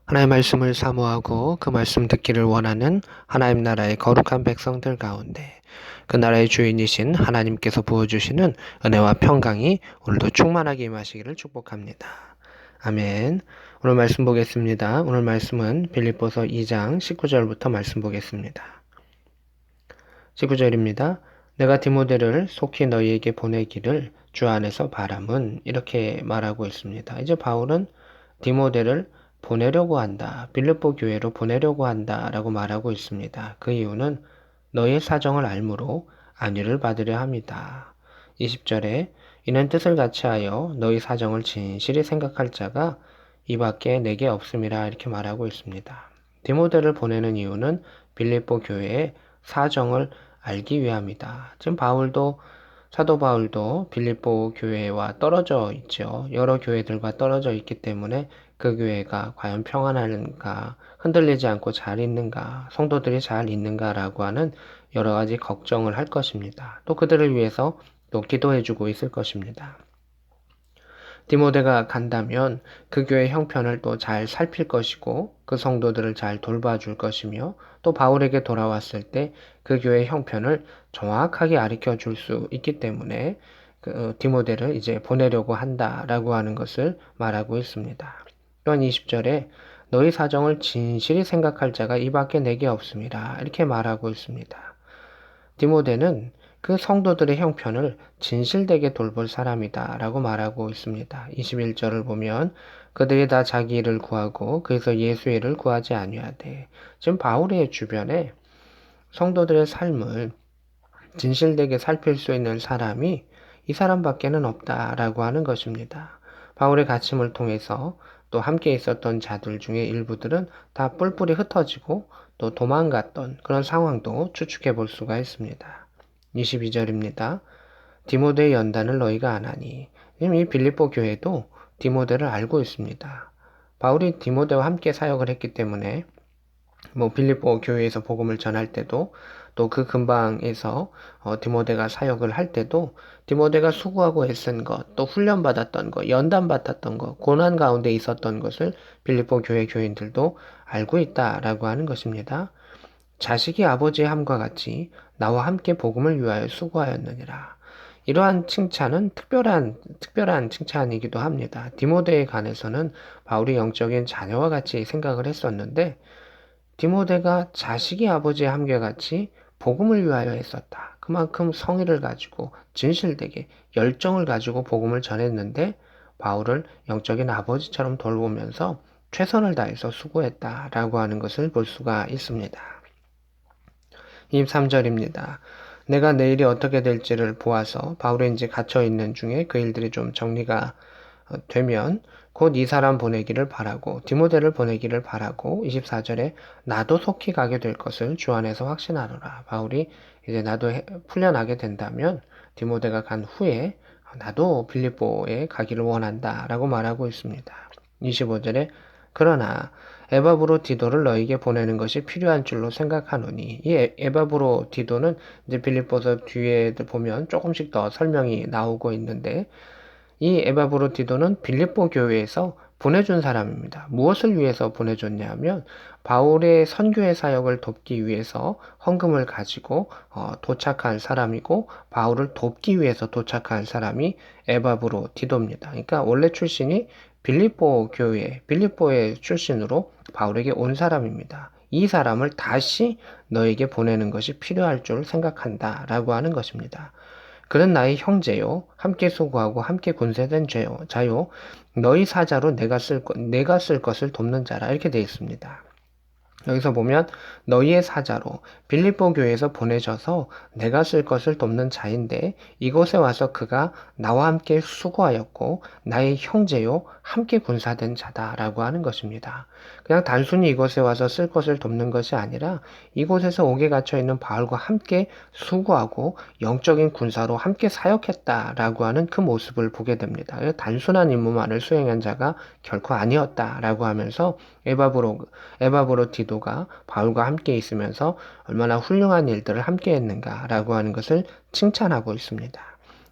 하나님의 말씀을 사모하고 그 말씀 듣기를 원하는 하나님 나라의 거룩한 백성들 가운데 그 나라의 주인이신 하나님께서 부어주시는 은혜와 평강이 오늘도 충만하게 임하시기를 축복합니다. 아멘. 오늘 말씀 보겠습니다. 오늘 말씀은 빌립보서 2장 19절부터 말씀 보겠습니다. 19절입니다. 내가 디모데를 속히 너희에게 보내기를 주 안에서 바람은 이렇게 말하고 있습니다. 이제 바울은 디모데를 보내려고 한다. 빌립보 교회로 보내려고 한다. 라고 말하고 있습니다. 그 이유는 너의 사정을 알므로 안위를 받으려 합니다. 20절에 이는 뜻을 같이 하여 너희 사정을 진실히 생각할 자가 이 밖에 내게 없음이라 이렇게 말하고 있습니다. 디모데를 보내는 이유는 빌립보 교회의 사정을 알기 위함이다. 지금 사도 바울도 빌립보 교회와 떨어져 있죠. 여러 교회들과 떨어져 있기 때문에 그 교회가 과연 평안한가, 흔들리지 않고 잘 있는가, 성도들이 잘 있는가라고 하는 여러 가지 걱정을 할 것입니다. 또 그들을 위해서 또 기도해주고 있을 것입니다. 디모데가 간다면 그 교회 형편을 또 잘 살필 것이고 그 성도들을 잘 돌봐줄 것이며 또 바울에게 돌아왔을 때 그 교회 형편을 정확하게 가르쳐 줄 수 있기 때문에 디모데를 이제 보내려고 한다라고 하는 것을 말하고 있습니다. 또한 20절에 너희 사정을 진실히 생각할 자가 이 밖에 내게 없음이라 이렇게 말하고 있습니다. 디모데는 그 성도들의 형편을 진실되게 돌볼 사람이다 라고 말하고 있습니다. 21절을 보면 그들이 다 자기 일을 구하고 그래서 예수의 일을 구하지 아니하되 지금 바울의 주변에 성도들의 삶을 진실되게 살필 수 있는 사람이 이 사람밖에는 없다라고 하는 것입니다. 바울의 가침을 통해서 또 함께 있었던 자들 중에 일부들은 다 뿔뿔이 흩어지고 또 도망갔던 그런 상황도 추측해 볼 수가 있습니다. 22절입니다. 디모데의 연단을 너희가 아나니. 이 빌립보 교회도 디모데를 알고 있습니다. 바울이 디모데와 함께 사역을 했기 때문에 빌립보 교회에서 복음을 전할 때도 또 그 근방에서 디모데가 사역을 할 때도 디모데가 수고하고 애쓴 것, 또 훈련받았던 것, 연단받았던 것, 고난 가운데 있었던 것을 빌립보 교회 교인들도 알고 있다라고 하는 것입니다. 자식이 아버지의 함과 같이 나와 함께 복음을 위하여 수고하였느니라. 이러한 칭찬은 특별한 칭찬이기도 합니다. 디모데에 관해서는 바울이 영적인 자녀와 같이 생각을 했었는데 디모데가 자식이 아버지의 함과같이 복음을 위하여 했었다. 그만큼 성의를 가지고 진실되게 열정을 가지고 복음을 전했는데 바울을 영적인 아버지처럼 돌보면서 최선을 다해서 수고했다라고 하는 것을 볼 수가 있습니다. 23절입니다. 내가 내일이 어떻게 될지를 보아서 바울이 이제 갇혀 있는 중에 그 일들이 좀 정리가 되면 곧 이 사람 보내기를 바라고 디모데를 보내기를 바라고 24절에 나도 속히 가게 될 것을 주 안에서 확신하노라. 바울이 이제 나도 풀려나게 된다면 디모데가 간 후에 나도 빌립보에 가기를 원한다라고 말하고 있습니다. 25절에 그러나 에바브로 디도를 너에게 보내는 것이 필요한 줄로 생각하노니 이 에바브로 디도는 이제 빌립보서 뒤에 보면 조금씩 더 설명이 나오고 있는데 이 에바브로디도는 빌립보 교회에서 보내준 사람입니다. 무엇을 위해서 보내줬냐면 바울의 선교의 사역을 돕기 위해서 헌금을 가지고 도착한 사람이고 바울을 돕기 위해서 도착한 사람이 에바브로디도입니다. 그러니까 원래 출신이 빌립보 교회, 빌립보의 출신으로 바울에게 온 사람입니다. 이 사람을 다시 너에게 보내는 것이 필요할 줄 생각한다 라고 하는 것입니다. 그는 나의 형제요 함께 수고하고 함께 군세된 자요 너희 사자로 내가 쓸 것을 돕는 자라 이렇게 되어 있습니다. 여기서 보면 너희의 사자로 빌립보 교회에서 보내셔서 내가 쓸 것을 돕는 자인데 이곳에 와서 그가 나와 함께 수고하였고 나의 형제요 함께 군사된 자다라고 하는 것입니다. 그냥 단순히 이곳에 와서 쓸 것을 돕는 것이 아니라 이곳에서 옥에 갇혀 있는 바울과 함께 수고하고 영적인 군사로 함께 사역했다라고 하는 그 모습을 보게 됩니다. 단순한 임무만을 수행한 자가 결코 아니었다라고 하면서 에바브로디도가 바울과 함께 있으면서 얼마나 훌륭한 일들을 함께 했는가라고 하는 것을 칭찬하고 있습니다.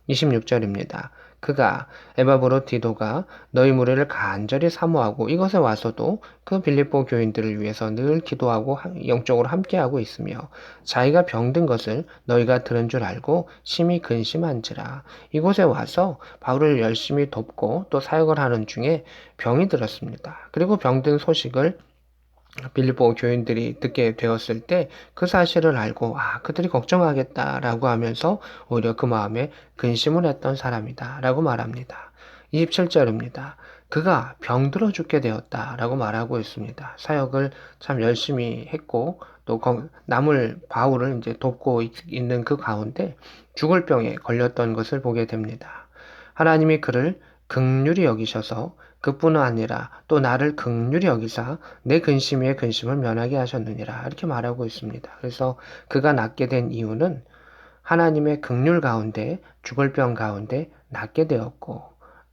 26절입니다. 그가 에바브로 디도가 너희 무리를 간절히 사모하고 이것에 와서도 그 빌립보 교인들을 위해서 늘 기도하고 영적으로 함께하고 있으며 자기가 병든 것을 너희가 들은 줄 알고 심히 근심한지라. 이곳에 와서 바울을 열심히 돕고 또 사역을 하는 중에 병이 들었습니다. 그리고 병든 소식을 빌립보 교인들이 듣게 되었을 때 그 사실을 알고 그들이 걱정하겠다라고 하면서 오히려 그 마음에 근심을 했던 사람이다라고 말합니다. 27절입니다. 그가 병들어 죽게 되었다라고 말하고 있습니다. 사역을 참 열심히 했고 또 남을 바울을 이제 돕고 있는 그 가운데 죽을 병에 걸렸던 것을 보게 됩니다. 하나님이 그를 긍휼히 여기셔서 그뿐 아니라 또 나를 긍휼히 여기사 내 근심 위에 근심을 면하게 하셨느니라 이렇게 말하고 있습니다. 그래서 그가 낫게 된 이유는 하나님의 긍휼 가운데 죽을 병 가운데 낫게 되었고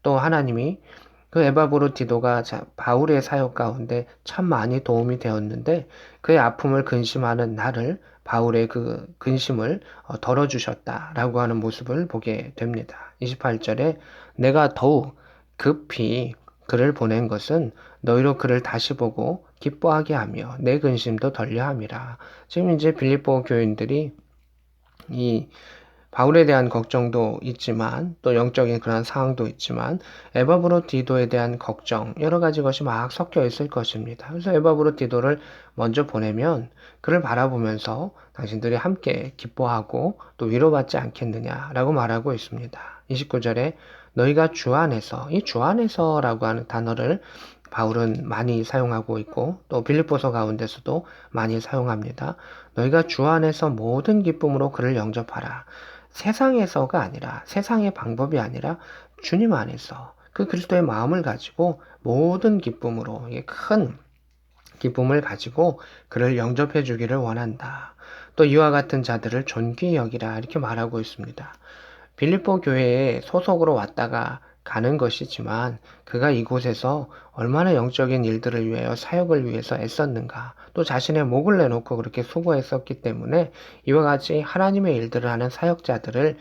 또 하나님이 그 에바브로 디도가 바울의 사역 가운데 참 많이 도움이 되었는데 그의 아픔을 근심하는 나를 바울의 그 근심을 덜어주셨다라고 하는 모습을 보게 됩니다. 28절에 내가 더욱 급히 그를 보낸 것은 너희로 그를 다시 보고 기뻐하게 하며 내 근심도 덜려 함이라. 지금 이제 빌립보 교인들이 이 바울에 대한 걱정도 있지만 또 영적인 그런 상황도 있지만 에바브로 디도에 대한 걱정 여러 가지 것이 막 섞여 있을 것입니다. 그래서 에바브로 디도를 먼저 보내면 그를 바라보면서 당신들이 함께 기뻐하고 또 위로받지 않겠느냐라고 말하고 있습니다. 29절에 너희가 주 안에서 이 주 안에서라고 하는 단어를 바울은 많이 사용하고 있고 또 빌립보서 가운데서도 많이 사용합니다. 너희가 주 안에서 모든 기쁨으로 그를 영접하라. 세상에서가 아니라 세상의 방법이 아니라 주님 안에서 그 그리스도의 마음을 가지고 모든 기쁨으로 큰 기쁨을 가지고 그를 영접해 주기를 원한다. 또 이와 같은 자들을 존귀히 여기라 이렇게 말하고 있습니다. 빌립보 교회에 소속으로 왔다가 가는 것이지만 그가 이곳에서 얼마나 영적인 일들을 위하여 사역을 위해서 애썼는가 또 자신의 목을 내놓고 그렇게 수고했었기 때문에 이와 같이 하나님의 일들을 하는 사역자들을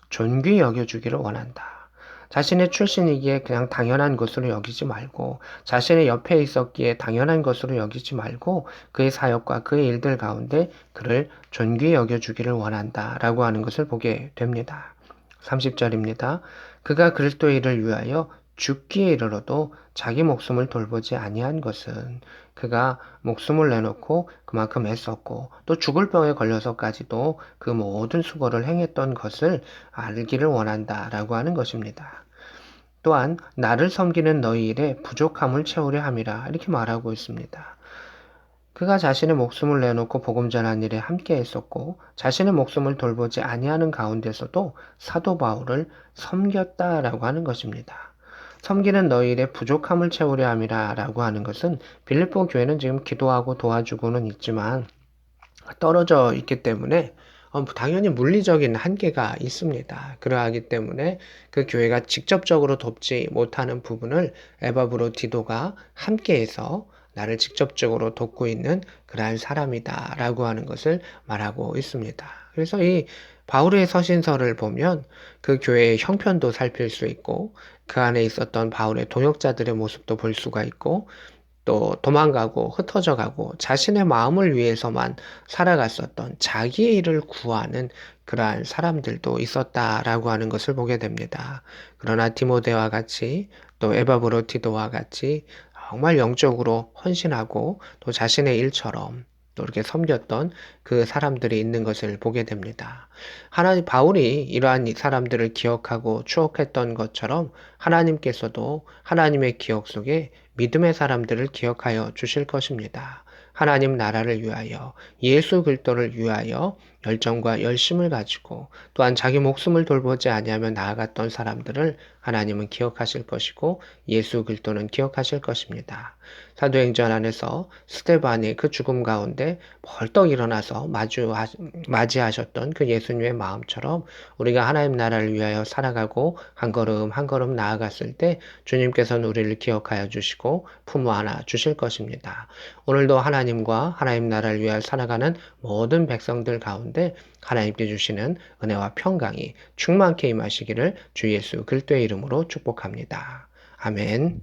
존귀히 여겨주기를 원한다. 자신의 출신이기에 그냥 당연한 것으로 여기지 말고 자신의 옆에 있었기에 당연한 것으로 여기지 말고 그의 사역과 그의 일들 가운데 그를 존귀히 여겨주기를 원한다라고 하는 것을 보게 됩니다. 30절입니다. 그가 그리스도의 일을 위하여 죽기에 이르러도 자기 목숨을 돌보지 아니한 것은 그가 목숨을 내놓고 그만큼 애썼고 또 죽을 병에 걸려서까지도 그 모든 수고를 행했던 것을 알기를 원한다라고 하는 것입니다. 또한 나를 섬기는 너희 일에 부족함을 채우려 함이라 이렇게 말하고 있습니다. 그가 자신의 목숨을 내놓고 복음 전한 일에 함께 했었고 자신의 목숨을 돌보지 아니하는 가운데서도 사도 바울을 섬겼다라고 하는 것입니다. 섬기는 너희 일에 부족함을 채우려 함이라라고 하는 것은 빌립보 교회는 지금 기도하고 도와주고는 있지만 떨어져 있기 때문에 당연히 물리적인 한계가 있습니다. 그러하기 때문에 그 교회가 직접적으로 돕지 못하는 부분을 에바브로 디도가 함께해서 나를 직접적으로 돕고 있는 그러한 사람이다 라고 하는 것을 말하고 있습니다. 그래서 이 바울의 서신서를 보면 그 교회의 형편도 살필 수 있고 그 안에 있었던 바울의 동역자들의 모습도 볼 수가 있고 또 도망가고 흩어져 가고 자신의 마음을 위해서만 살아갔었던 자기의 일을 구하는 그러한 사람들도 있었다라고 하는 것을 보게 됩니다. 그러나 디모데와 같이 또 에바브로 디도와 같이 정말 영적으로 헌신하고 또 자신의 일처럼 또 이렇게 섬겼던 그 사람들이 있는 것을 보게 됩니다. 바울이 이러한 사람들을 기억하고 추억했던 것처럼 하나님께서도 하나님의 기억 속에 믿음의 사람들을 기억하여 주실 것입니다. 하나님 나라를 위하여 예수 그리스도를 위하여 열정과 열심을 가지고 또한 자기 목숨을 돌보지 아니하며 나아갔던 사람들을 하나님은 기억하실 것이고 예수 그리스도는 기억하실 것입니다. 사도행전 안에서 스데반의 그 죽음 가운데 벌떡 일어나서 맞이하셨던 그 예수님의 마음처럼 우리가 하나님 나라를 위하여 살아가고 한 걸음 한 걸음 나아갔을 때 주님께서는 우리를 기억하여 주시고 품어 안아 주실 것입니다. 오늘도 하나님과 하나님 나라를 위하여 살아가는 모든 백성들 가운데 가운데 하나님께 주시는 은혜와 평강이 충만케 임하시기를 주 예수 그리스도의 이름으로 축복합니다. 아멘.